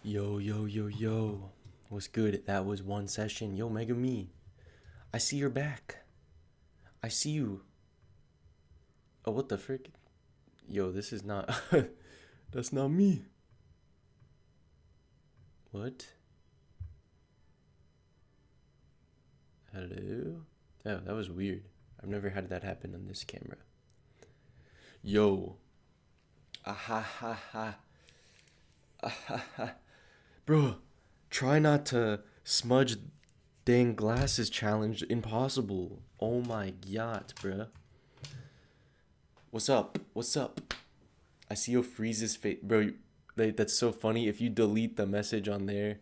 Yo, yo, yo, yo. What's good? That was one session. Yo, Mega Me. I see you're back. I see you. Oh, what the frick? Yo, this is not. That's not me. What? Hello? Oh, that was weird. I've never had that happen on this camera. Yo. Ah ha ha ha. Bro, try not to smudge dang glasses challenge impossible. Oh my god, bruh. What's up? What's up? I see your freezes face, bro. That's so funny. If you delete the message on there,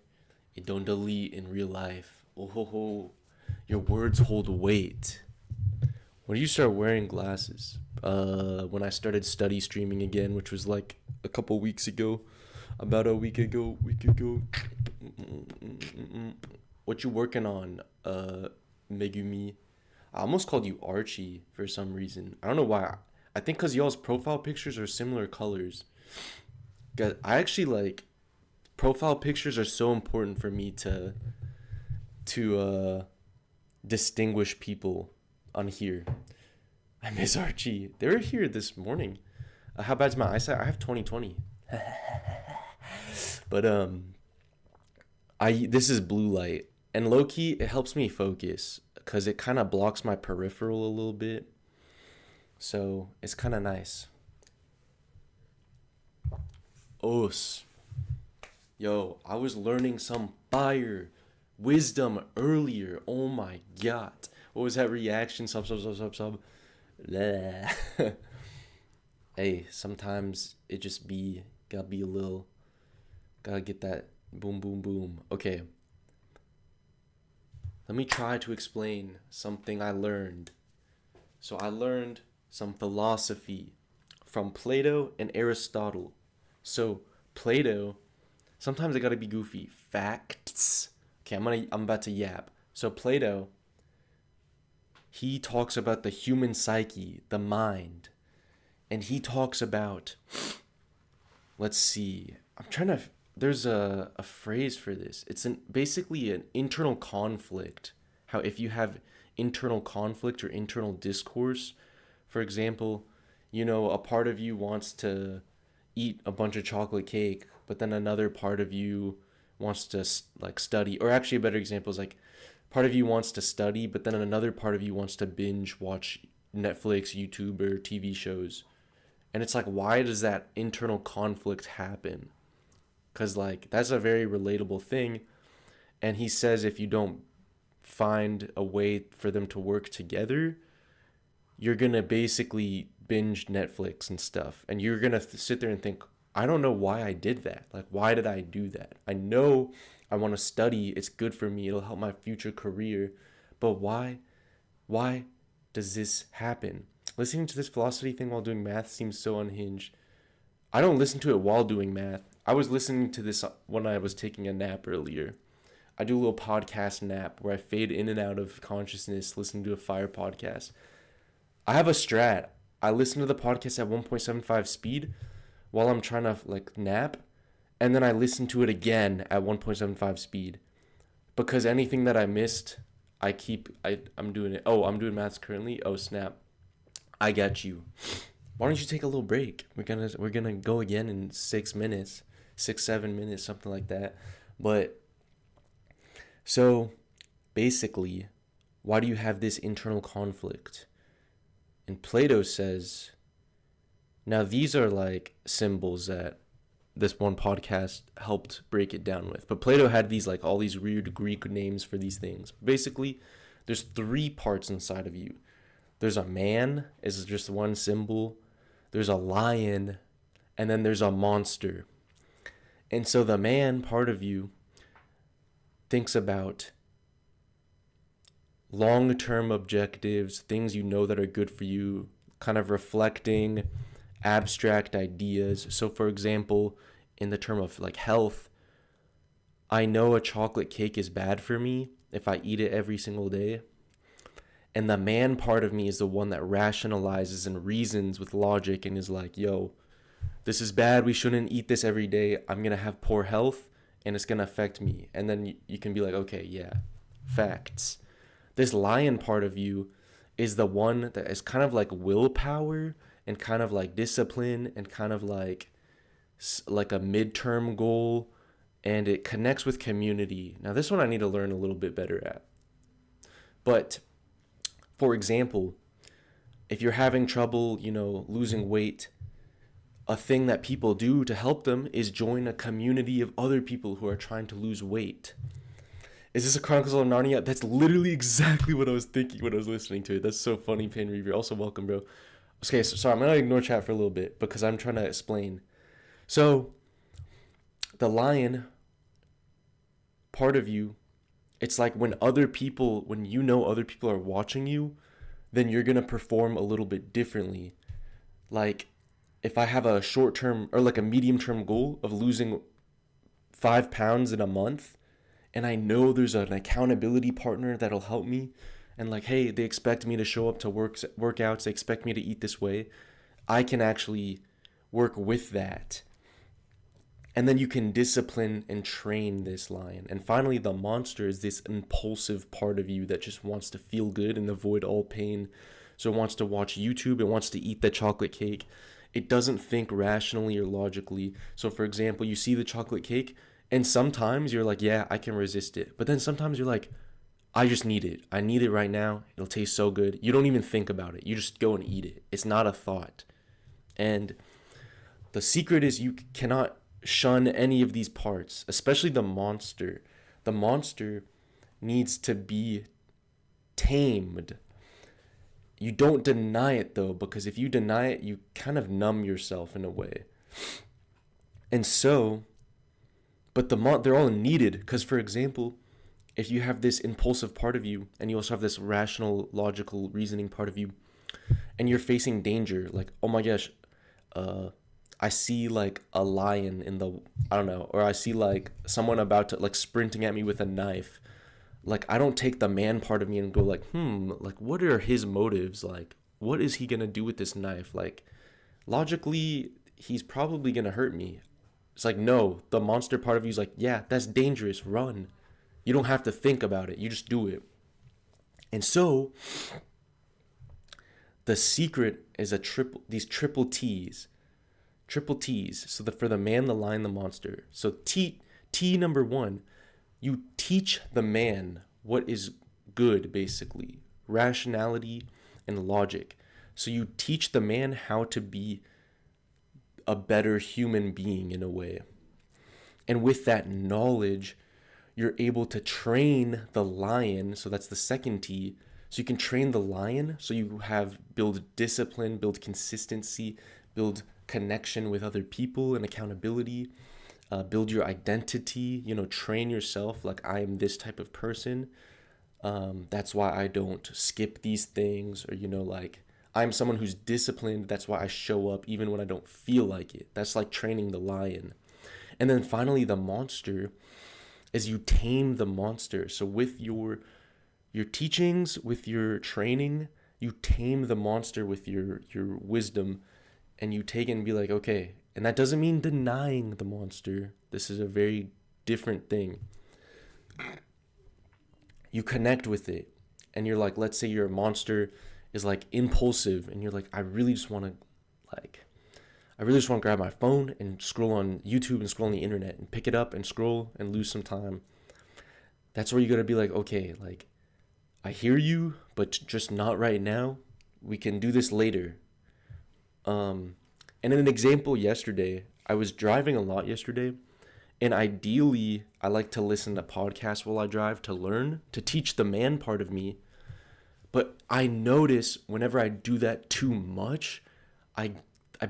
it don't delete in real life. Oh ho ho, your words hold weight. When do you start wearing glasses? When I started study streaming again, which was like a couple weeks ago, about a week ago. What you working on, Megumi? I almost called you Archie for some reason. I don't know why. I think because y'all's profile pictures are similar colors. I actually like profile pictures are so important for me to distinguish people on here. I miss Archie. They were here this morning. How bad's my eyesight? I have 20/20. But I this is blue light, and low key it helps me focus because it kind of blocks my peripheral a little bit. So it's kind of nice. Os. Yo, I was learning some fire wisdom earlier. Oh my god. What was that reaction? Sub. Blah. Hey, sometimes it just gotta be a little, gotta get that boom, boom, boom. Okay. Let me try to explain something I learned. So I learned some philosophy from Plato and Aristotle. So Plato, sometimes I gotta be goofy. Facts. Okay, I'm about to yap. So Plato, he talks about the human psyche, the mind, and he talks about. Let's see. There's a phrase for this. It's basically an internal conflict. How if you have internal conflict or internal discourse, for example, a part of you wants to eat a bunch of chocolate cake, but then another part of you wants to like study. Or actually, a better example is like part of you wants to study, but then another part of you wants to binge watch Netflix, YouTube, or TV shows. And it's like, why does that internal conflict happen? Because, like, that's a very relatable thing. And he says if you don't find a way for them to work together, you're going to basically binge Netflix and stuff. And you're going to sit there and think, I don't know why I did that. Like, why did I do that? I know I want to study. It's good for me. It'll help my future career. But why? Why does this happen? Listening to this philosophy thing while doing math seems so unhinged. I don't listen to it while doing math. I was listening to this when I was taking a nap earlier. I do a little podcast nap where I fade in and out of consciousness listening to a fire podcast. I have a strat. I listen to the podcast at 1.75 speed while I'm trying to like nap, and then I listen to it again at 1.75 speed. Because anything that I missed, I'm doing it. Oh, I'm doing maths currently. Oh, snap. I got you. Why don't you take a little break? We're gonna go again in 6 minutes, 7 minutes, something like that. But so basically, why do you have this internal conflict? And Plato says, now these are like symbols that this one podcast helped break it down with. But Plato had these like all these weird Greek names for these things. Basically, there's 3 parts inside of you. There's a man, is just one symbol. There's a lion, and then there's a monster. And so the man part of you thinks about long-term objectives, things you know that are good for you, kind of reflecting abstract ideas. So for example, in the term of like health, I know a chocolate cake is bad for me if I eat it every single day. And the man part of me is the one that rationalizes and reasons with logic and is like, yo, this is bad. We shouldn't eat this every day. I'm going to have poor health. and it's gonna affect me. And then you can be like, okay, yeah, facts. This lion part of you is the one that is kind of like willpower and kind of like discipline and kind of like a midterm goal, and it connects with community. Now this one I need to learn a little bit better at. But for example, if you're having trouble, losing weight, a thing that people do to help them is join a community of other people who are trying to lose weight. Is this a Chronicles of Narnia? That's literally exactly what I was thinking when I was listening to it. That's so funny, Pain Reaver. Also, welcome, bro. Okay, so sorry, I'm going to ignore chat for a little bit because I'm trying to explain. So, the lion part of you, it's like when other people are watching you, then you're going to perform a little bit differently. Like, if I have a short-term or like a medium-term goal of losing 5 pounds in a month, and I know there's an accountability partner that'll help me, and like, hey, they expect me to show up to workouts, they expect me to eat this way, I can actually work with that. And then you can discipline and train this lion. And finally, the monster is this impulsive part of you that just wants to feel good and avoid all pain. So it wants to watch YouTube, it wants to eat the chocolate cake. It doesn't think rationally or logically. So for example, you see the chocolate cake, and sometimes you're like, yeah, I can resist it. But then sometimes you're like, I just need it. I need it right now. It'll taste so good. You don't even think about it. You just go and eat it. It's not a thought. And the secret is you cannot shun any of these parts, especially the monster. The monster needs to be tamed. You don't deny it though, because if you deny it, you kind of numb yourself in a way. And so, but they're all needed, because for example, if you have this impulsive part of you, and you also have this rational, logical, reasoning part of you, and you're facing danger, like, oh my gosh, I see like a lion I don't know, or I see like someone about to like sprinting at me with a knife. Like, I don't take the man part of me and go like, like, what are his motives? Like, what is he going to do with this knife? Like, logically, he's probably going to hurt me. It's like, no, the monster part of you is like, yeah, that's dangerous. Run. You don't have to think about it. You just do it. And so, the secret is these triple T's. Triple T's. So for the man, the lion, the monster. So T number 1, you teach the man what is good, basically. Rationality and logic. So you teach the man how to be a better human being in a way. And with that knowledge, you're able to train the lion. So that's the second T. So you can train the lion. So you build discipline, build consistency, build connection with other people and accountability. Build your identity, train yourself. Like, I am this type of person. That's why I don't skip these things, or, like, I'm someone who's disciplined. That's why I show up even when I don't feel like it. That's like training the lion. And then finally, the monster is you tame the monster. So with your teachings, with your training, you tame the monster with your wisdom, and you take it and be like, okay. And that doesn't mean denying the monster. This is a very different thing. You connect with it, and you're like, let's say your monster is like impulsive, and you're like, I really just want to grab my phone and scroll on YouTube and scroll on the internet and pick it up and scroll and lose some time. That's where you gotta be like, okay, like, I hear you, but just not right now. We can do this later. And in an example yesterday, I was driving a lot yesterday, and ideally, I like to listen to podcasts while I drive to learn, to teach the man part of me. But I notice whenever I do that too much, I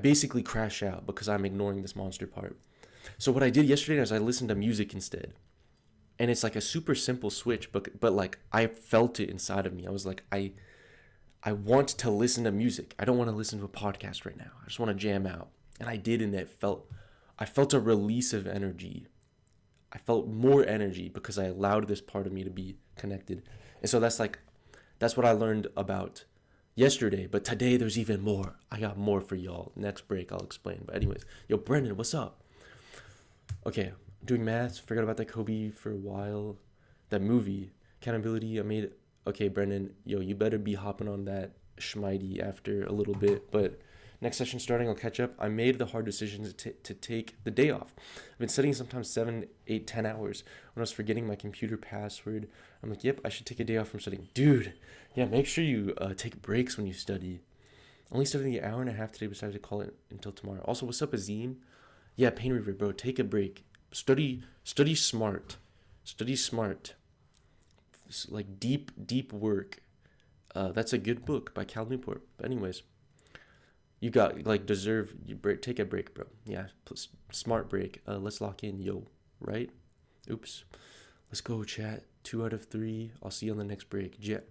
basically crash out because I'm ignoring this monster part. So what I did yesterday is I listened to music instead. And it's like a super simple switch, but like, I felt it inside of me. I was like, I want to listen to music. I don't want to listen to a podcast right now. I just want to jam out. And I did, and I felt a release of energy. I felt more energy because I allowed this part of me to be connected. And so that's what I learned about yesterday. But today there's even more. I got more for y'all. Next break I'll explain. But anyways, yo, Brendan, what's up? Okay, doing math. Forgot about that Kobe for a while. That movie, accountability. I made. Okay, Brendan, yo, you better be hopping on that schmighty after a little bit. But next session starting, I'll catch up. I made the hard decision to take the day off. I've been studying sometimes 7, 8, 10 hours. When I was forgetting my computer password, I'm like, yep, I should take a day off from studying. Dude, yeah, make sure you take breaks when you study. Only studying an hour and a half today, decided to call it until tomorrow. Also, what's up, Azim? Yeah, Pain Reaver, bro, take a break. Study smart. Study smart. Like deep work. That's a good book by Cal Newport. But anyways, you got like deserve you break. Take a break, bro. Yeah, smart break. Let's lock in, yo. Right? Oops. Let's go, chat. 2 out of 3. I'll see you on the next break. Jet.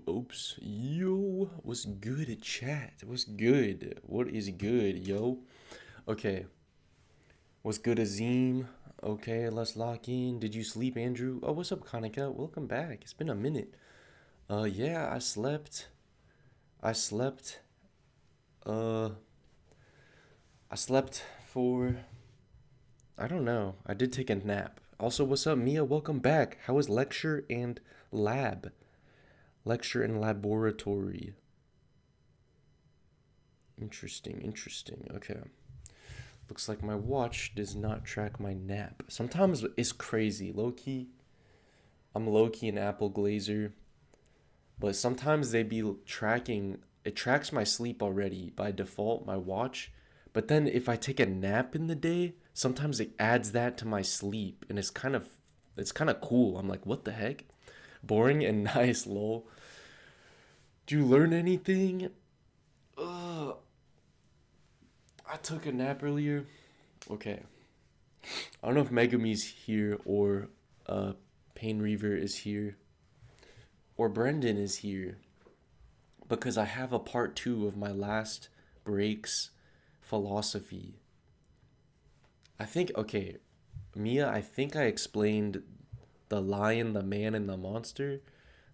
Oops. Yo, what's good, chat? What's good? What is good, yo? Okay, what's good, Azim? Okay, let's lock in. Did you sleep, Andrew? Oh, what's up, Kanika? Welcome back. It's been a minute. Yeah, I slept. I slept. Uh, I slept for. I don't know. I did take a nap. Also, what's up, Mia? Welcome back. How was lecture and lab? Lecture and laboratory. Interesting. Okay. Looks like my watch does not track my nap. Sometimes it's crazy. Low key, I'm low key an Apple Glazer, but sometimes they be tracking. It tracks my sleep already by default, my watch. But then if I take a nap in the day, sometimes it adds that to my sleep, and it's kind of cool. I'm like, what the heck? Boring and nice, lol. Do you learn anything? Ugh. I took a nap earlier. Okay. I don't know if Megumi's here or Pain Reaver is here or Brendan is here because I have a part 2 of my last break's philosophy. Okay, Mia, I think I explained the lion, the man, and the monster.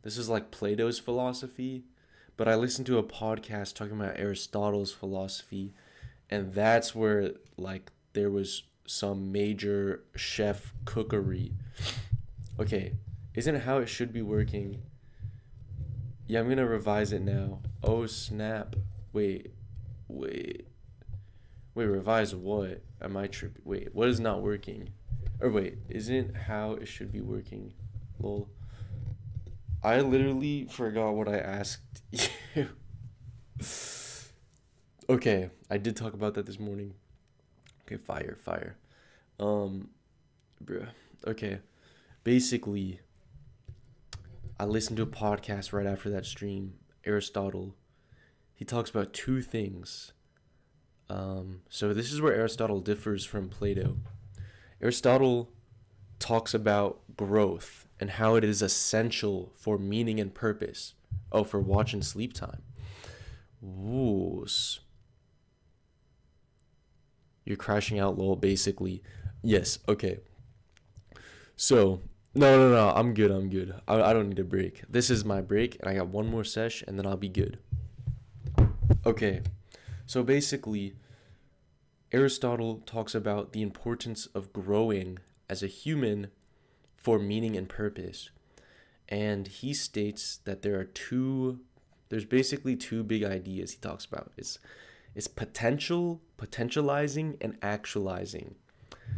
This is like Plato's philosophy, but I listened to a podcast talking about Aristotle's philosophy, and that's where like there was some major chef cookery. Okay, isn't it how it should be working? Yeah, I'm gonna revise it now. Oh snap! Wait, wait, Revise what? Am I tripping? Wait, what is not working? Or wait, isn't how it should be working? Lol. I literally forgot what I asked you. Okay, I did talk about that this morning. Okay, fire. Um, bruh. Okay, basically, I listened to a podcast right after that stream. Aristotle. He talks about two things. So this is where Aristotle differs from Plato. Aristotle talks about growth and how it is essential for meaning and purpose. Oh, for watch and sleep time. Ooh. You're crashing out, lol, basically. Yes, okay. So, no, I'm good. I don't need a break. This is my break, and I got one more sesh, and then I'll be good. Okay, so basically, Aristotle talks about the importance of growing as a human for meaning and purpose. And he states that there's basically two big ideas he talks about. It's potentializing, and actualizing.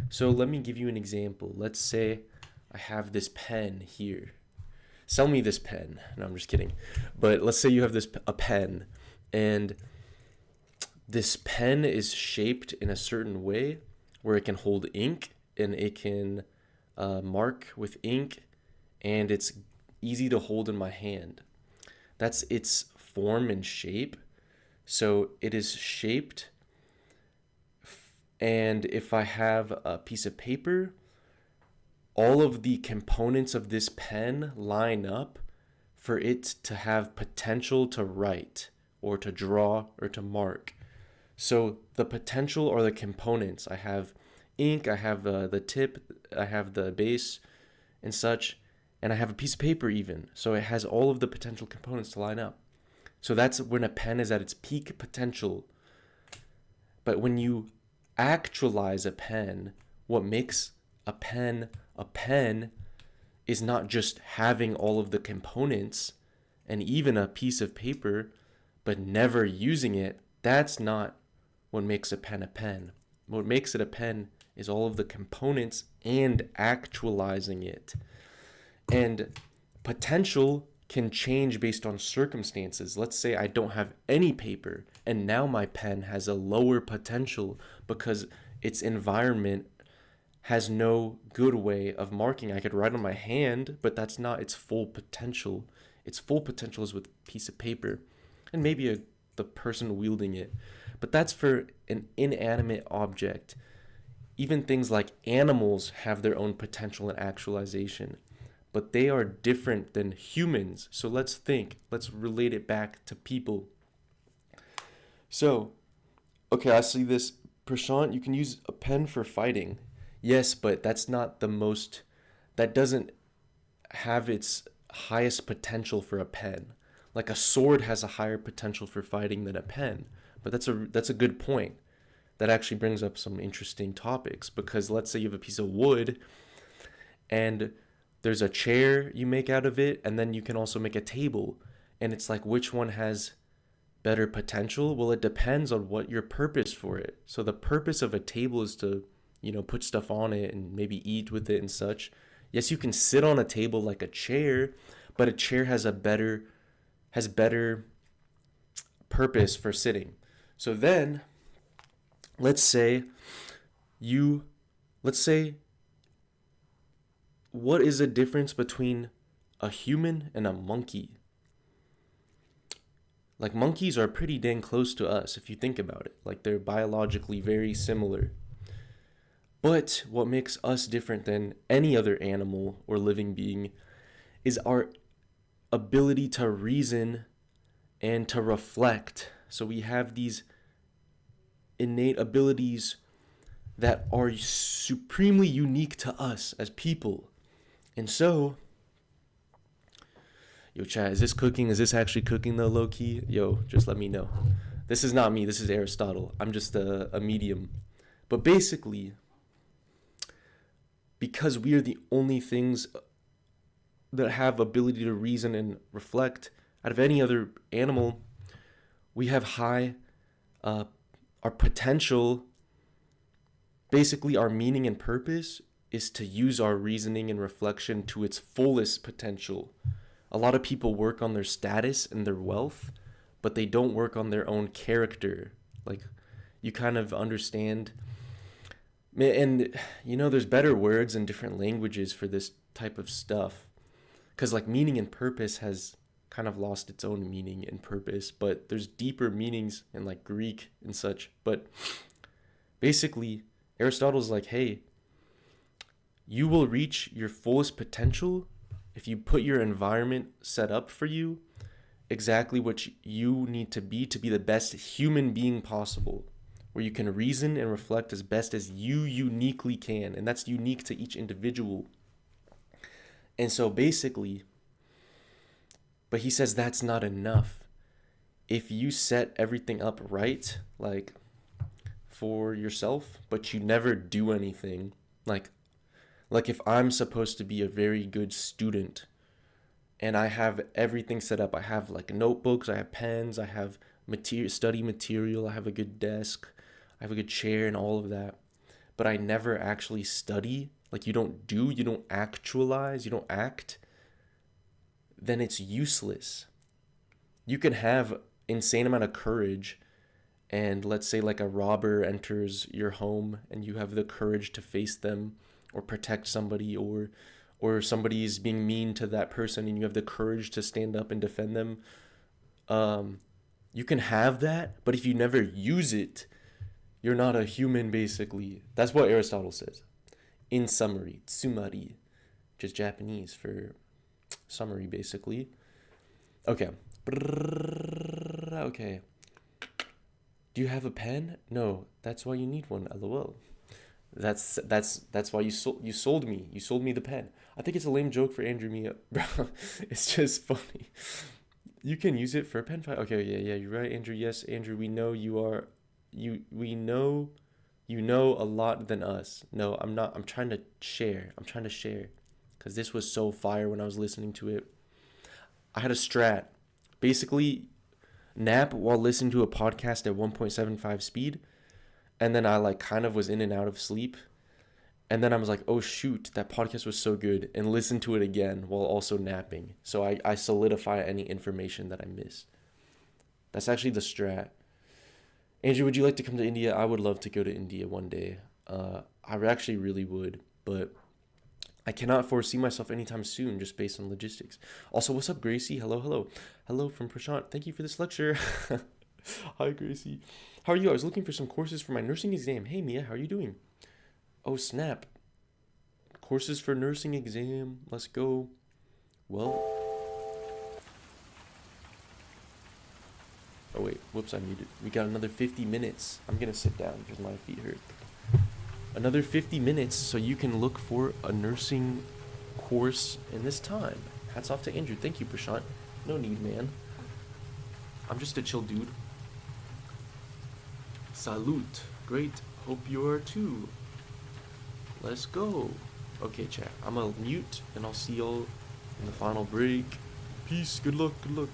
So let me give you an example. Let's say I have this pen here. Sell me this pen. No, I'm just kidding. But let's say you have a pen, and this pen is shaped in a certain way where it can hold ink and it can mark with ink, and it's easy to hold in my hand. That's its form and shape. So it is shaped, and if I have a piece of paper, all of the components of this pen line up for it to have potential to write or to draw or to mark. So the potential are the components. I have ink, I have the tip, I have the base and such, and I have a piece of paper even. So it has all of the potential components to line up. So that's when a pen is at its peak potential. But when you actualize a pen, what makes a pen is not just having all of the components and even a piece of paper, but never using it. That's not what makes a pen a pen. What makes it a pen is all of the components and actualizing it. And potential can change based on circumstances. Let's say I don't have any paper, and now my pen has a lower potential because its environment has no good way of marking. I could write on my hand, but that's not its full potential. Its full potential is with a piece of paper and maybe the person wielding it. But that's for an inanimate object. Even things like animals have their own potential and actualization. but they are different than humans. So let's think. Let's relate it back to people. So, okay, I see this. Prashant, you can use a pen for fighting. Yes, but that's not the most, that doesn't have its highest potential for a pen. Like a sword has a higher potential for fighting than a pen. But that's a good point. That actually brings up some interesting topics, because let's say you have a piece of wood and there's a chair you make out of it, and then you can also make a table, and it's like, which one has better potential? Well, it depends on what your purpose for it. So the purpose of a table is to, put stuff on it and maybe eat with it and such. Yes, you can sit on a table like a chair, but a chair has better purpose for sitting. So then let's say you let's say what is the difference between a human and a monkey? Like, monkeys are pretty dang close to us if you think about it. Like, they're biologically very similar. But what makes us different than any other animal or living being is our ability to reason and to reflect. So we have these innate abilities that are supremely unique to us as people. And so, yo, chat, is this cooking? Is this actually cooking though, low key? Yo, just let me know. This is not me. This is Aristotle. I'm just a medium. But basically, because we are the only things that have ability to reason and reflect out of any other animal, we have high, our potential, basically our meaning and purpose is to use our reasoning and reflection to its fullest potential. A lot of people work on their status and their wealth, but they don't work on their own character. Like, you kind of understand. And, there's better words in different languages for this type of stuff. Because, like, meaning and purpose has kind of lost its own meaning and purpose, but there's deeper meanings in, like, Greek and such. But basically, Aristotle's like, hey, you will reach your fullest potential if you put your environment set up for you exactly what you need to be the best human being possible, where you can reason and reflect as best as you uniquely can, and that's unique to each individual. And so basically, but he says that's not enough. If you set everything up right, like for yourself, but you never do anything, like if I'm supposed to be a very good student and I have everything set up, I have like notebooks, I have pens, I have study material, I have a good desk, I have a good chair and all of that, but I never actually study, like you don't actualize, you don't act, then it's useless. You can have insane amount of courage, and let's say like a robber enters your home and you have the courage to face them or protect somebody, or somebody is being mean to that person and you have the courage to stand up and defend them. You can have that, but if you never use it, you're not a human, basically. That's what Aristotle says. In summary, tsumari, just Japanese for summary, basically. Okay. Okay. Do you have a pen? No, that's why you need one. LOL. That's why you sold me. You sold me the pen. I think it's a lame joke for Andrew Mia, bro. It's just funny. You can use it for a pen fight. Okay, yeah, you're right, Andrew. Yes, Andrew, we know we know you know a lot than us. No, I'm not. I'm trying to share. Because this was so fire when I was listening to it. I had a strat. Basically, nap while listening to a podcast at 1.75 speed. And then I like kind of was in and out of sleep. And then I was like, oh shoot, that podcast was so good. And listen to it again while also napping. So I solidify any information that I missed. That's actually the strat. Andrew, would you like to come to India? I would love to go to India one day. I actually really would. But I cannot foresee myself anytime soon just based on logistics. Also, what's up, Gracie? Hello. Hello from Prashant. Thank you for this lecture. Hi, Gracie. How are you? I was looking for some courses for my nursing exam. Hey, Mia, how are you doing? Oh, snap. Courses for nursing exam. Let's go. Well. Oh wait, whoops, I muted. We got another 50 minutes. I'm gonna sit down because my feet hurt. Another 50 minutes so you can look for a nursing course in this time. Hats off to Andrew. Thank you, Prashant. No need, man. I'm just a chill dude. Salute. Great. Hope you are too. Let's go. Okay, chat. I'm gonna mute and I'll see y'all in the final break. Peace. Good luck. Good luck.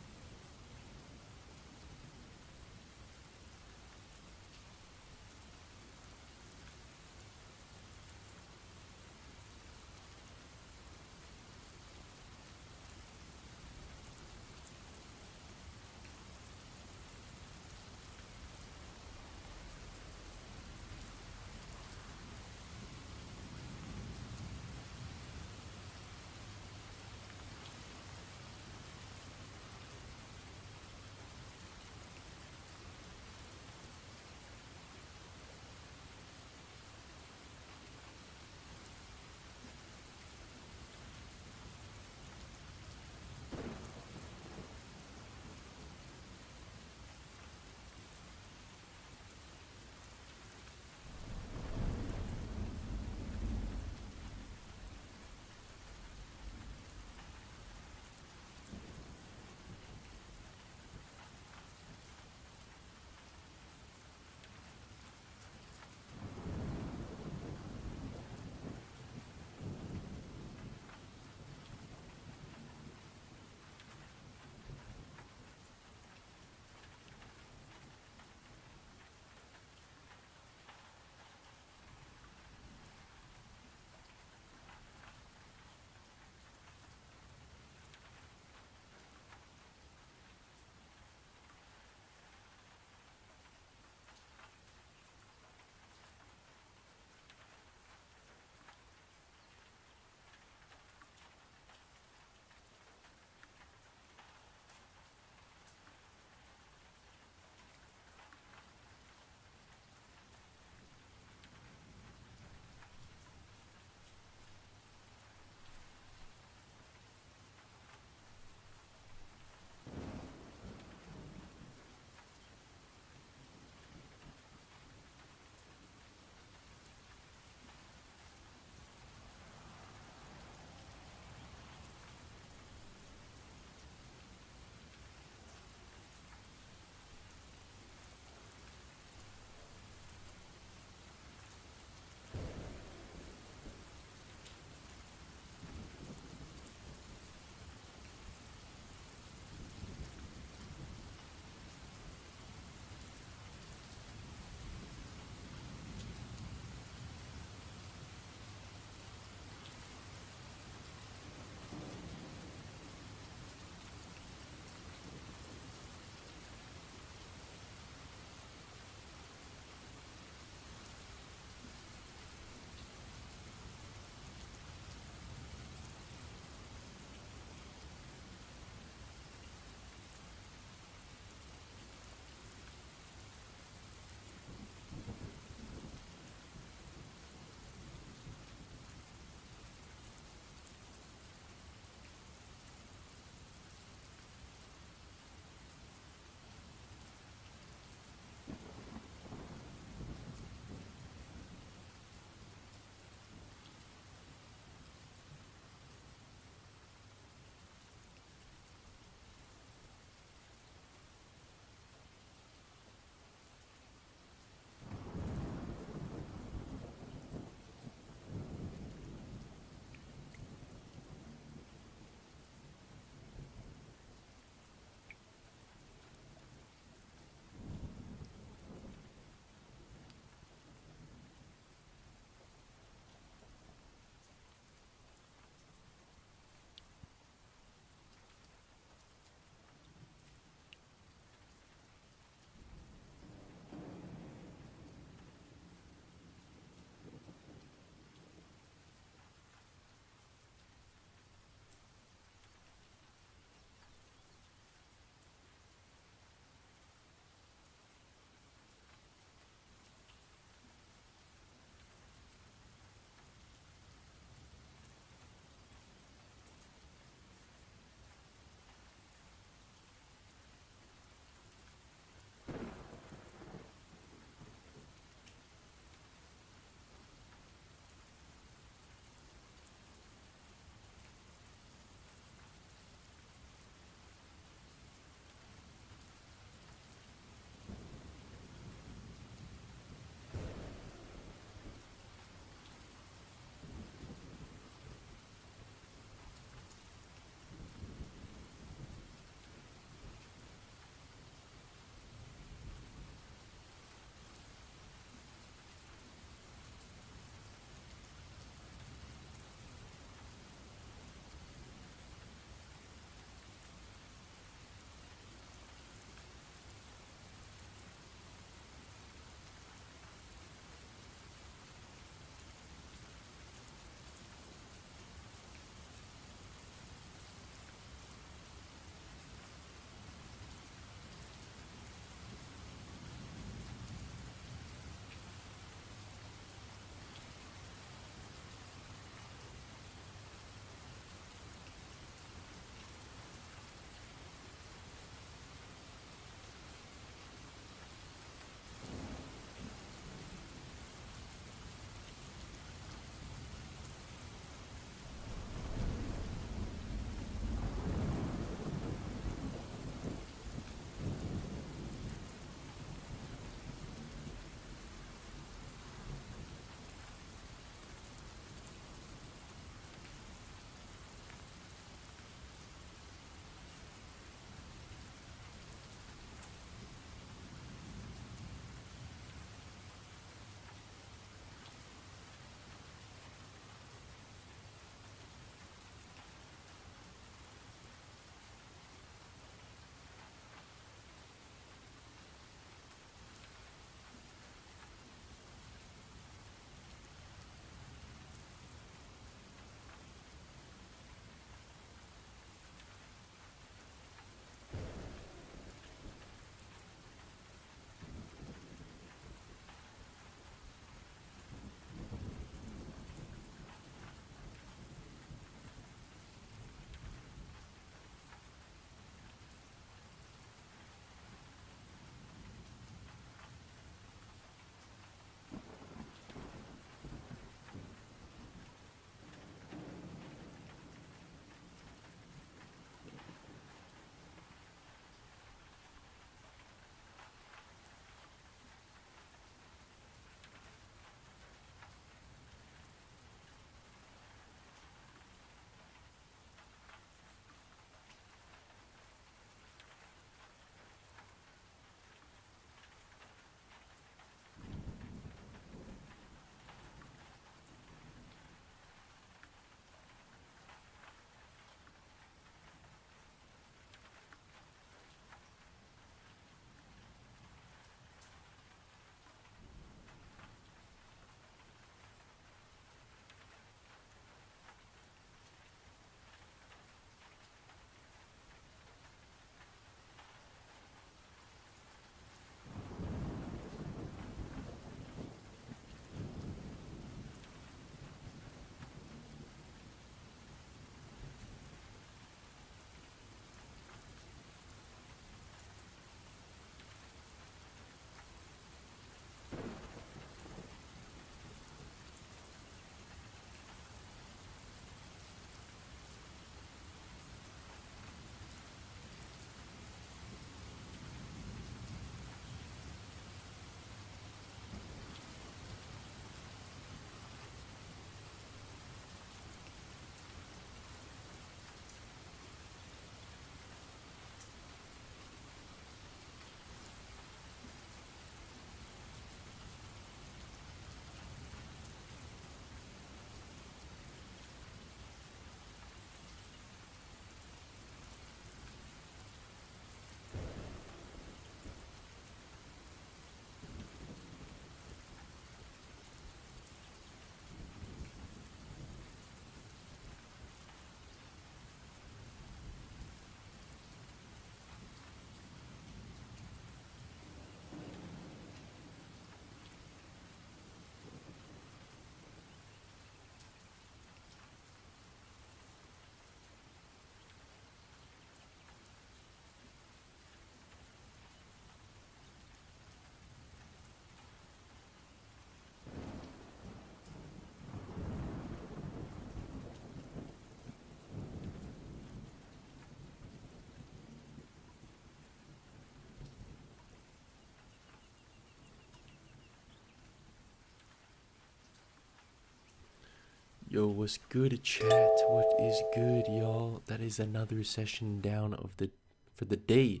Yo, what's good, chat? What is good, y'all? That is another session down of the for the day.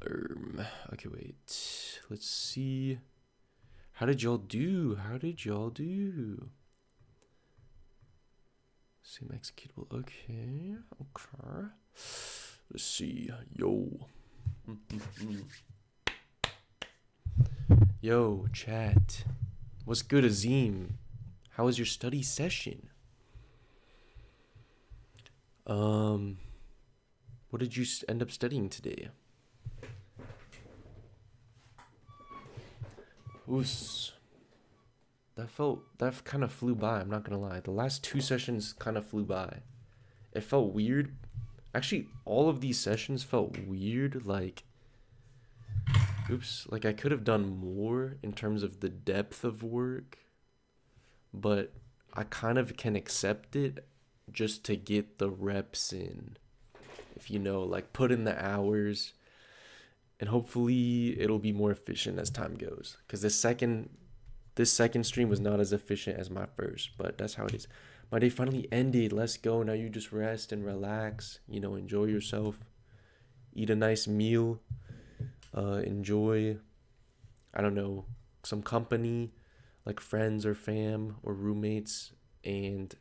Okay, wait. Let's see. How did y'all do? Same executable. Okay. Let's see. Yo. Yo, chat. What's good, Azim? How was your study session? What did you end up studying today? Oos. That kind of flew by, I'm not gonna lie. The last 2 sessions kind of flew by. It felt weird. Actually, all of these sessions felt weird, like I could have done more in terms of the depth of work, but I kind of can accept it just to get the reps in. If you know, like put in the hours, and hopefully it'll be more efficient as time goes. Because this second stream was not as efficient as my first, but that's how it is. My day finally ended. Let's go. Now you just rest and relax. Enjoy yourself. Eat a nice meal. Enjoy, I don't know, some company, like friends or fam or roommates, and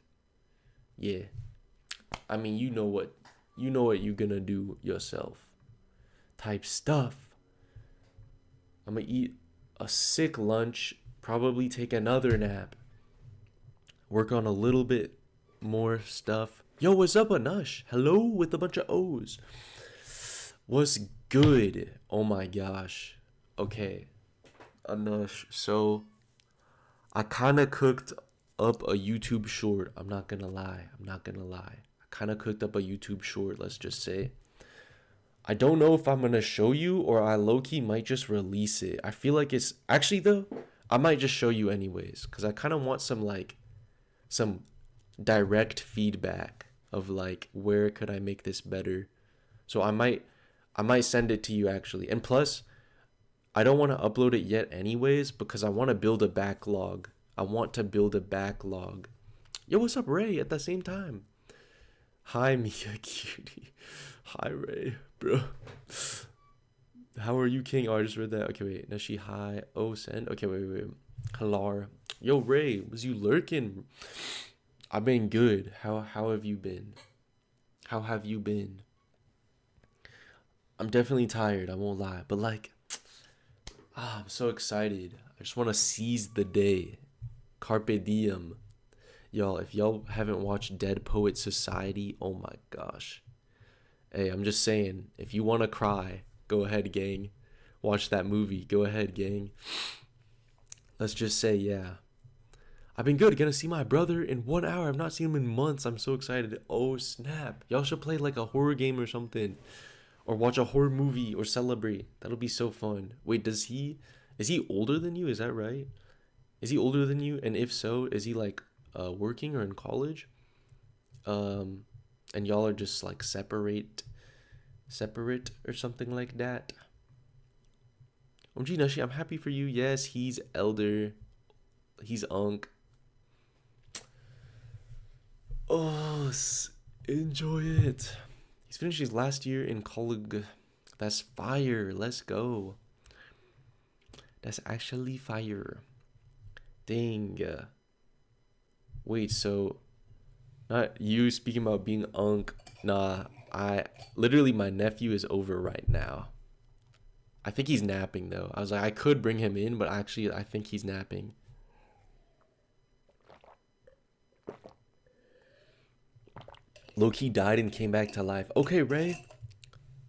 yeah. I mean, you know what you're gonna do yourself. Type stuff. I'm gonna eat a sick lunch, probably take another nap, work on a little bit more stuff. Yo, what's up, Anush? Hello with a bunch of O's. What's good? Oh my gosh. Okay, Anush. So I kind of cooked up a YouTube short. I'm not gonna lie. I kind of cooked up a YouTube short, let's just say. I don't know if I'm gonna show you, or I low-key might just release it. I feel like it's actually, though, I might just show you anyways, because I kind of want some direct feedback of like, where could I make this better. So I might send it to you actually. And plus, I don't want to upload it yet anyways, because I want to build a backlog. Yo, what's up, Ray, at the same time? Hi, Mia Cutie. Hi, Ray, bro. How are you, King? Oh, I just read that. Okay, wait. Nashi, hi. Oh, send. Okay, wait. Hello. Yo, Ray, was you lurking? I've been good. How have you been? I'm definitely tired, I won't lie. But like, I'm so excited. I just want to seize the day. Carpe diem. Y'all, if y'all haven't watched Dead Poet Society, oh my gosh. Hey, I'm just saying, if you want to cry, go ahead, gang. Watch that movie. Go ahead, gang. Let's just say, yeah. I've been good. Gonna see my brother in 1 hour. I've not seen him in months. I'm so excited. Oh, snap. Y'all should play like a horror game or something. Or watch a horror movie or celebrate. That'll be so fun. Wait, is he older than you? Is that right? Is he older than you? And if so, is he like working or in college? And y'all are just like separate or something like that. OMG Nashi, I'm happy for you. Yes, he's elder. He's unk. Oh, enjoy it. He's finished his last year in college. That's fire. Let's go. That's actually fire. Dang. Wait, so not you speaking about being unk. Nah, literally my nephew is over right now. I think he's napping though. I was like, I could bring him in, but actually I think he's napping. Loki died and came back to life. Okay, Ray.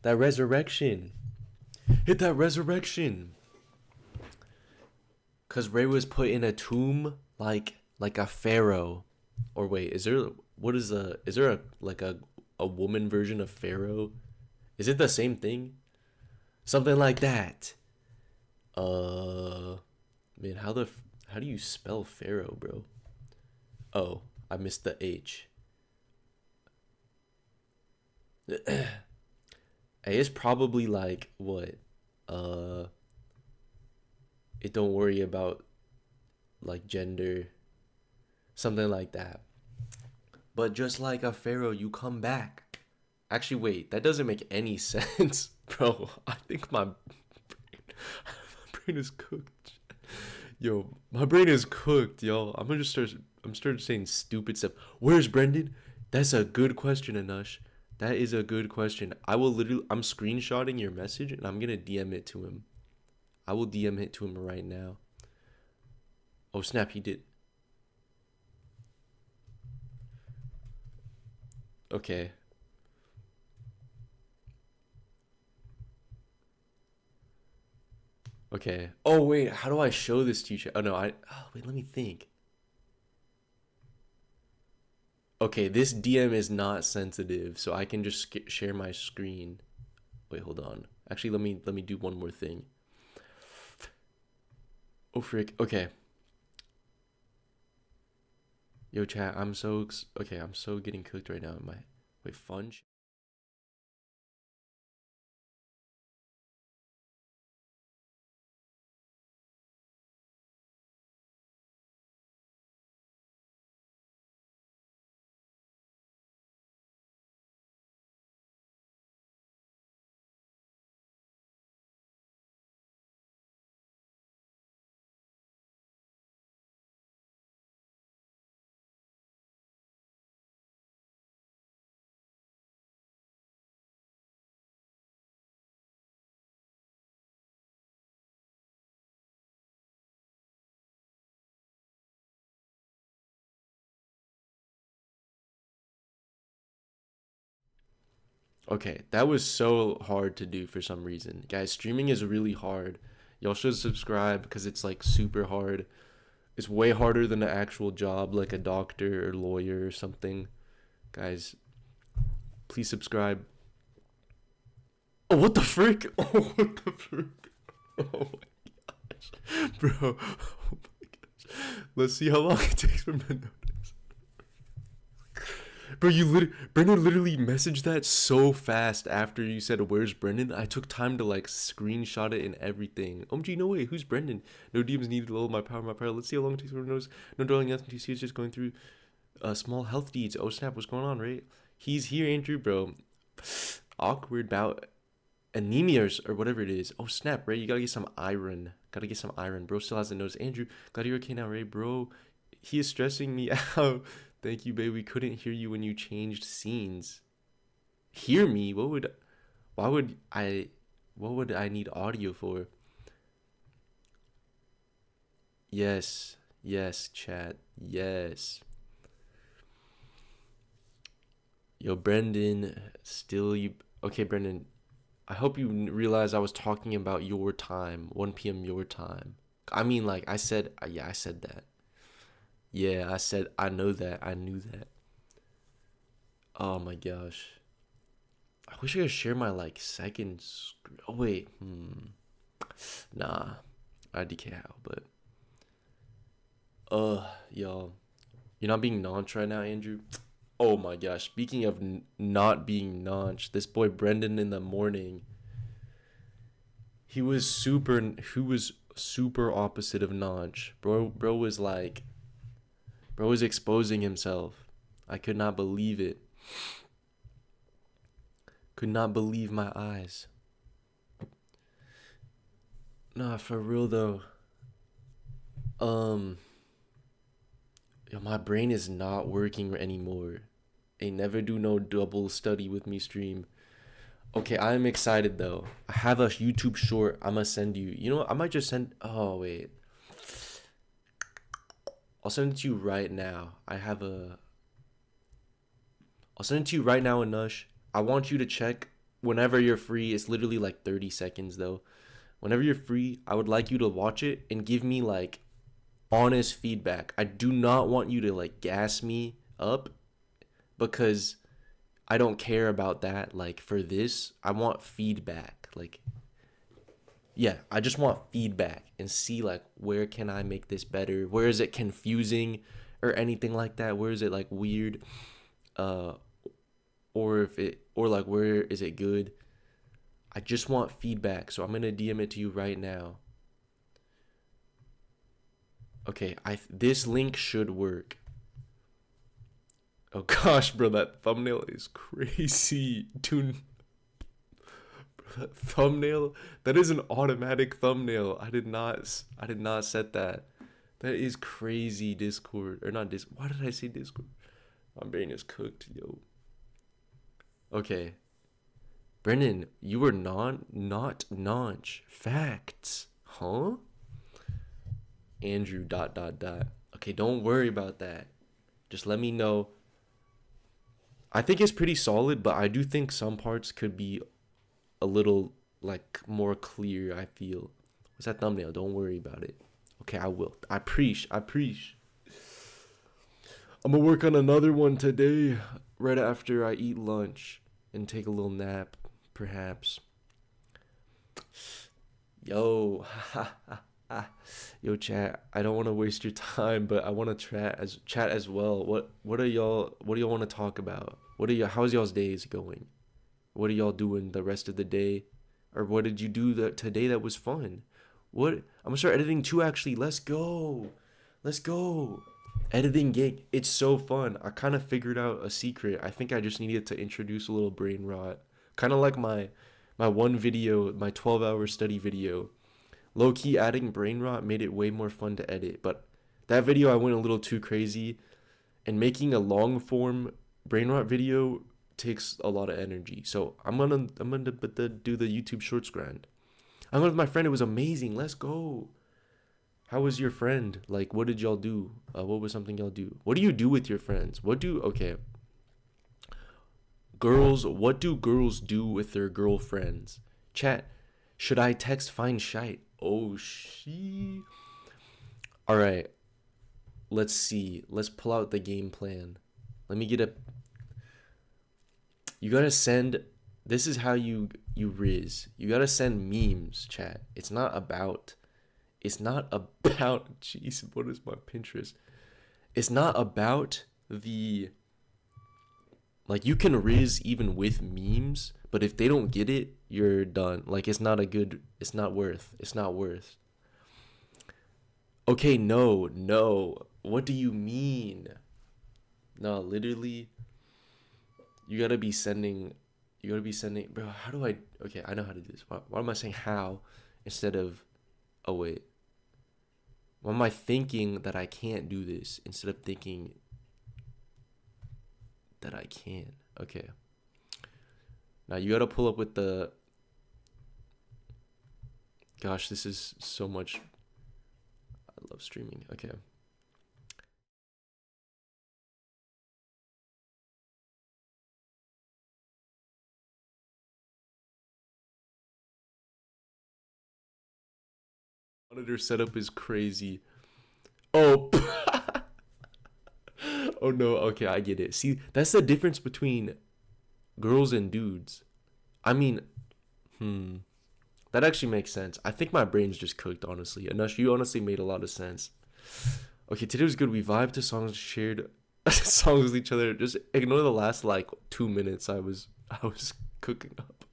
That resurrection. Hit that resurrection. Cause Ray was put in a tomb like a pharaoh. Or wait, is there a woman version of pharaoh? Is it the same thing? Something like that. Man, how do you spell pharaoh, bro? Oh, I missed the H. Hey, it's probably like what? It don't worry about like gender. something like that. But just like a pharaoh, you come back. Actually, wait, that doesn't make any sense, bro. I think my brain is cooked. Yo, my brain is cooked, yo. I'm starting saying stupid stuff. Where's Brendan? That's a good question, Anush. That is a good question. I'm screenshotting your message and I'm gonna DM it to him. I will DM it to him right now. Oh snap, he did. Okay. Okay. Oh wait, how do I show this to you? Oh no, oh wait, let me think. Okay, this DM is not sensitive, so I can just share my screen. Wait, hold on. Actually, let me do one more thing. Oh frick. Okay. Yo, chat. Okay. I'm so getting cooked right now. Wait, fun. Okay, that was so hard to do for some reason. Guys, streaming is really hard. Y'all should subscribe because it's like super hard. It's way harder than an actual job like a doctor or lawyer or something. Guys, please subscribe. Oh, what the frick? Oh, what the frick? Oh my gosh. Bro, oh my gosh. Let's see how long it takes for me. Bro, Brendan literally messaged that so fast after you said, "Where's Brendan?" I took time to like screenshot it and everything. OMG, no way. Who's Brendan? No DMs needed to lower my power, my power. Let's see how long it takes for knows. No drawing nothing to see. It's just going through small health deeds. Oh snap, what's going on, right? He's here, Andrew, bro. Awkward bout anemia or whatever it is. Oh snap, Ray, you gotta get some iron. Gotta get some iron. Bro still hasn't noticed. Andrew, glad you're okay now, Ray. Bro, he is stressing me out. Thank you, babe. We couldn't hear you when you changed scenes. Hear me? Why would I, what would I need audio for? Yes, yes, chat, yes. Yo, Brendan, still you, okay, Brendan, I hope you realize I was talking about your time, 1 p.m. your time. I mean, like, yeah, I said that. Yeah, I know that. I knew that. Oh my gosh. I wish I could share my, like, second screen. Oh, wait. Nah. I DK how, but. Y'all. You're not being nonch right now, Andrew? Oh my gosh. Speaking of not being nonch, this boy Brendan in the morning, he was super opposite of nonch. Bro was like, bro was exposing himself. I could not believe it. Could not believe my eyes. Nah, for real though. Um, Yo, my brain is not working anymore. They never do no double study with me stream. Okay, I'm excited though. I have a YouTube short I'ma send you. You know what? I might just send. Oh wait, I'll send it to you right now. I'll send it to you right now, Anush. I want you to check whenever you're free. It's literally like 30 seconds though. Whenever you're free, I would like you to watch it and give me like honest feedback. I do not want you to like gas me up because I don't care about that. Like for this, I want feedback. Like, yeah, I just want feedback and see like where can I make this better? Where is it confusing or anything like that? Where is it like weird? Uh, or like where is it good? I just want feedback, so I'm gonna DM it to you right now. Okay, this link should work. Oh gosh, bro, that thumbnail is crazy. Dude, that thumbnail, that is an automatic thumbnail. I did not set that. That is crazy. Discord or not Discord. Why did I say Discord? My brain is cooked, yo. Okay, Brennan, you were not notch facts, huh? Andrew dot dot dot. Okay, don't worry about that. Just let me know. I think it's pretty solid, but I do think some parts could be a little like more clear. I feel. What's that thumbnail? Don't worry about it. Okay, I will. I preach. I preach. I'm gonna work on another one today, right after I eat lunch and take a little nap, perhaps. Yo, yo, chat. I don't want to waste your time, but I want to chat as well. What are y'all? What do y'all want to talk about? What are y'all? How's y'all's days going? What are y'all doing the rest of the day? Or what did you do today that was fun? What? I'm gonna start editing too. Actually, let's go. Let's go. Editing gig. It's so fun. I kind of figured out a secret. I think I just needed to introduce a little brain rot. Kind of like my one video, my 12-hour study video. Low key adding brain rot made it way more fun to edit, but that video I went a little too crazy, and making a long form brain rot video takes a lot of energy. So I'm gonna do the YouTube Shorts grind. I went with my friend. It was amazing. Let's go. How was your friend? Like, what did y'all do? What was something y'all do? What do you do with your friends? Okay. Girls, what do girls do with their girlfriends? Chat, should I text find shite? Oh, she. All right. Let's see. Let's pull out the game plan. Let me get a. You gotta send. This is how you riz. You gotta send memes, chat. It's not about. Jeez, what is my Pinterest? It's not about the. Like, you can riz even with memes, but if they don't get it, you're done. Like, it's not worth. Okay, no. What do you mean? No, literally, you gotta be sending, bro, okay, I know how to do this. Why am I saying how instead of, oh, wait. Why am I thinking that I can't do this instead of thinking that I can? Okay. Now you gotta pull up with the. Gosh, this is so much. I love streaming. Okay. Monitor setup is crazy. Oh. Oh no. Okay, I get it. See, that's the difference between girls and dudes. I mean, that actually makes sense. I think my brain's just cooked, honestly. Anush, you honestly made a lot of sense. Okay, today was good. We vibed to songs, shared songs with each other. Just ignore the last like 2 minutes I was cooking up.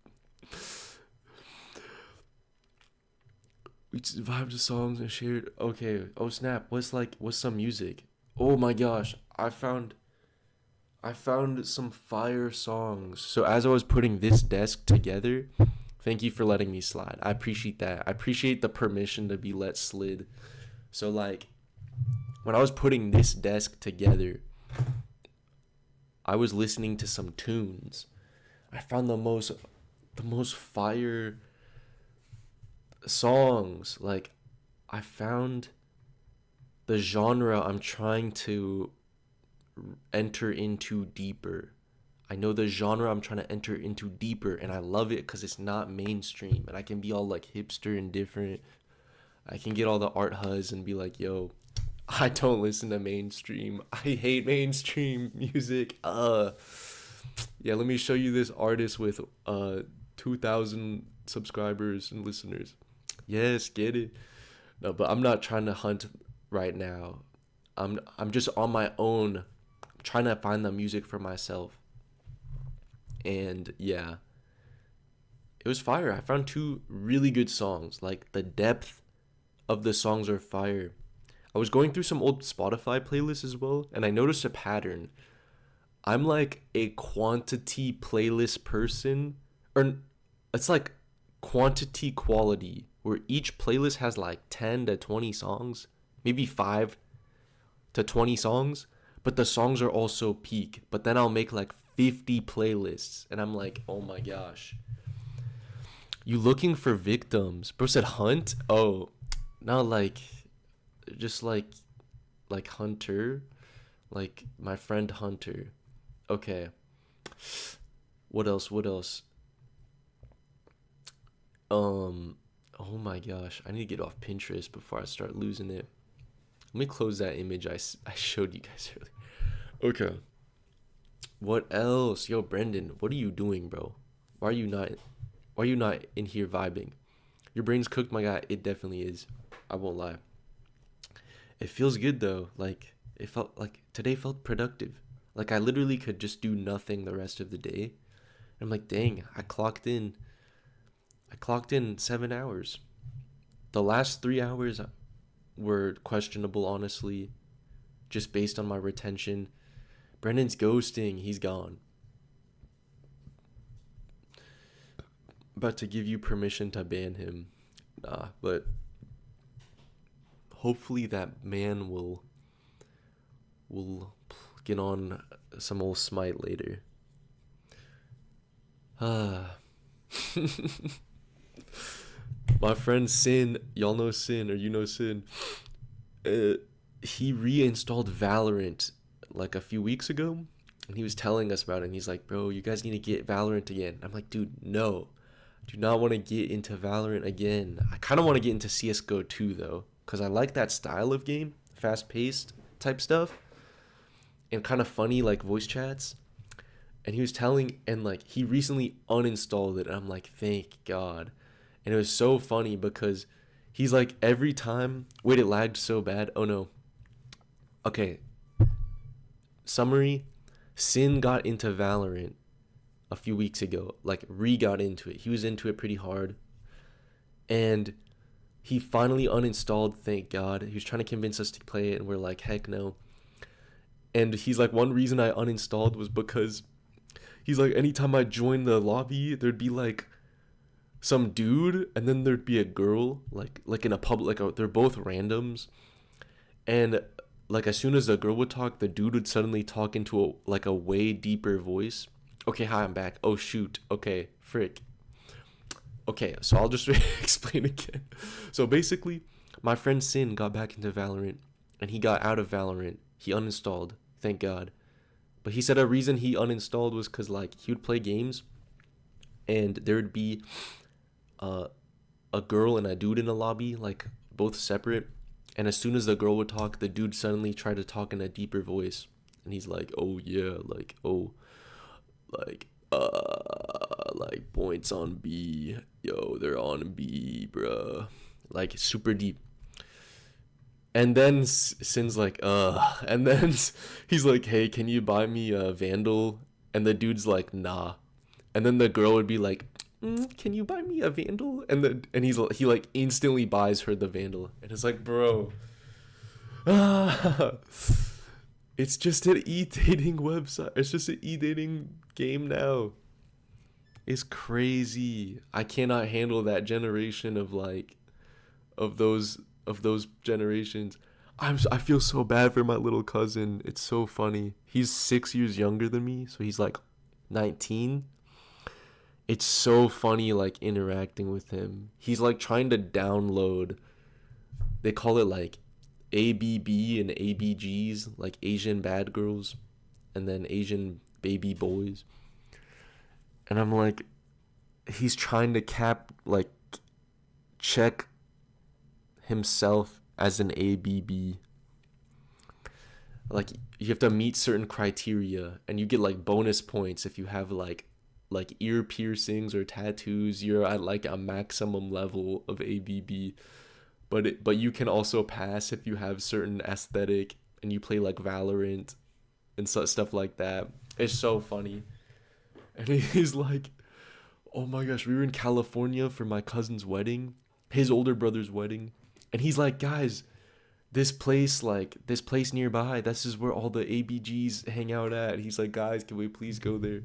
We just vibed to songs and shared. Okay. Oh snap. What's some music? Oh my gosh. I found some fire songs. So as I was putting this desk together, thank you for letting me slide. I appreciate that. I appreciate the permission to be let slid. So like when I was putting this desk together, I was listening to some tunes. I found the most fire songs. Like, I found the genre I'm trying to enter into deeper. I know the genre I'm trying to enter into deeper, and I love it because it's not mainstream, and I can be all like hipster and different. I can get all the art huzz and be like, yo, I don't listen to mainstream. I hate mainstream music. Yeah, let me show you this artist with 2,000 subscribers and listeners. Yes, get it. No, but I'm not trying to hunt right now. I'm just on my own, trying to find the music for myself. And yeah, it was fire. I found 2 really good songs. Like, the depth of the songs are fire. I was going through some old Spotify playlists as well, and I noticed a pattern. I'm like a quantity playlist person, or it's like quantity quality, where each playlist has like 10 to 20 songs, maybe 5 to 20 songs, but the songs are also peak. But then I'll make like 50 playlists, and I'm like, oh my gosh. You looking for victims? Bro said hunt? Oh, not like, just like Hunter, like my friend Hunter. Okay. What else? What else? Oh my gosh, I need to get off Pinterest before I start losing it. Let me close that image I showed you guys earlier. Okay. What else? Yo, Brendan, what are you doing, bro? Why are you not in here vibing? Your brain's cooked, my guy. It definitely is. I won't lie. It feels good though. Like it felt like today felt productive. Like I literally could just do nothing the rest of the day. I'm like, dang, I clocked in 7 hours. The last 3 hours were questionable, honestly, just based on my retention. Brendan's ghosting. He's gone. About to give you permission to ban him. Nah, but hopefully that man will get on some old Smite later. My friend Sin, y'all know Sin, or you know Sin. He reinstalled Valorant like a few weeks ago, and he was telling us about it. And he's like, "Bro, you guys need to get Valorant again." I'm like, "Dude, no, do not want to get into Valorant again. I kind of want to get into CS:GO too, though, because I like that style of game, fast-paced type stuff, and kind of funny like voice chats." And he was telling, and like he recently uninstalled it, and I'm like, "Thank God." And it was so funny because he's like, every time, wait, it lagged so bad. Oh no. Okay. Summary: Sin got into Valorant a few weeks ago, like got into it. He was into it pretty hard, and he finally uninstalled, thank God. He was trying to convince us to play it, and we're like, heck no. And he's like, one reason I uninstalled was because he's like, anytime I joined the lobby, there'd be like some dude, and then there'd be a girl, like in a public, like they're both randoms, and like as soon as the girl would talk, the dude would suddenly talk into a way deeper voice. Okay, hi, I'm back. Oh shoot. Okay, frick. Okay, so I'll just explain again. So basically, my friend Sin got back into Valorant, and he got out of Valorant. He uninstalled, thank God. But he said a reason he uninstalled was because like he would play games, and there would be a girl and a dude in a lobby, like both separate. And as soon as the girl would talk, the dude suddenly tried to talk in a deeper voice, and he's like, "Oh yeah, like oh, like points on B, yo, they're on B, bruh," like super deep. And then Sin's like, and then he's like, "Hey, can you buy me a Vandal?" And the dude's like, "Nah." And then the girl would be like, "Can you buy me a Vandal?" And he like instantly buys her the Vandal, and it's like, bro, it's just an e-dating website. It's just an e-dating game now. It's crazy. I cannot handle that generation of like, of those generations. I feel so bad for my little cousin. It's so funny. He's 6 years younger than me, so he's like 19. It's so funny like interacting with him. He's like trying to download, they call it like ABB and ABGs, like Asian bad girls, and then Asian baby boys. And I'm like, he's trying to check himself as an ABB. Like you have to meet certain criteria, and you get like bonus points if you have like ear piercings or tattoos. You're at like a maximum level of ABB. But you can also pass if you have certain aesthetic and you play like Valorant and stuff like that. It's so funny. And he's like, oh my gosh, we were in California for my cousin's wedding, his older brother's wedding. And he's like, guys, this place nearby, this is where all the ABGs hang out at. He's like, guys, can we please go there?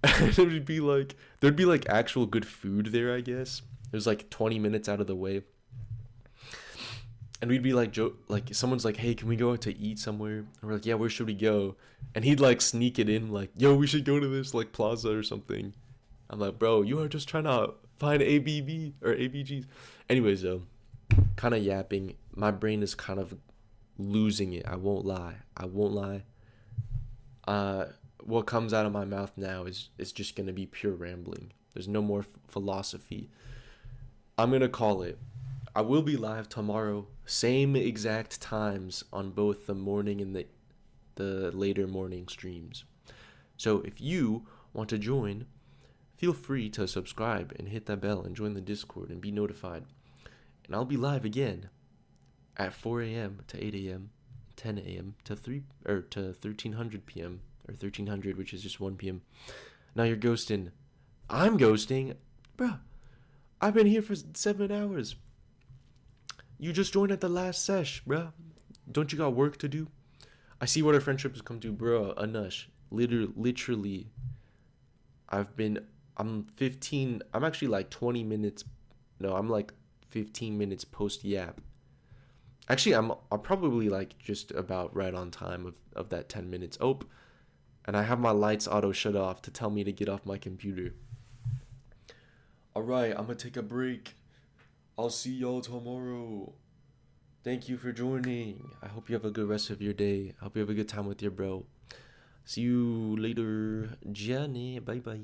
And it'd be like, there'd be like actual good food there, I guess. It was like 20 minutes out of the way. And we'd be like, like someone's like, hey, can we go out to eat somewhere? And we're like, yeah, where should we go? And he'd like sneak it in, like, yo, we should go to this like plaza or something. I'm like, bro, you are just trying to find ABB or ABGs. Anyways, though, kind of yapping. My brain is kind of losing it. I won't lie. I won't lie. What comes out of my mouth now is just gonna be pure rambling. There's no more philosophy. I'm gonna call it. I will be live tomorrow, same exact times on both the morning and the later morning streams. So if you want to join, feel free to subscribe and hit that bell and join the Discord and be notified. And I'll be live again at 4 a.m. to 8 a.m., 10 a.m. to 1300 p.m. or 1300, which is just 1 p.m. Now you're ghosting. I'm ghosting, bruh. I've been here for 7 hours. You just joined at the last sesh, bruh. Don't you got work to do? I see what our friendship has come to, bruh. Anush. Literally. I'm actually like 20 minutes. No, I'm like 15 minutes post yap. Actually, I'm probably like just about right on time of that 10 minutes. Oh, and I have my lights auto shut off to tell me to get off my computer. Alright, I'm gonna take a break. I'll see y'all tomorrow. Thank you for joining. I hope you have a good rest of your day. I hope you have a good time with your bro. See you later, Johnny. Bye bye.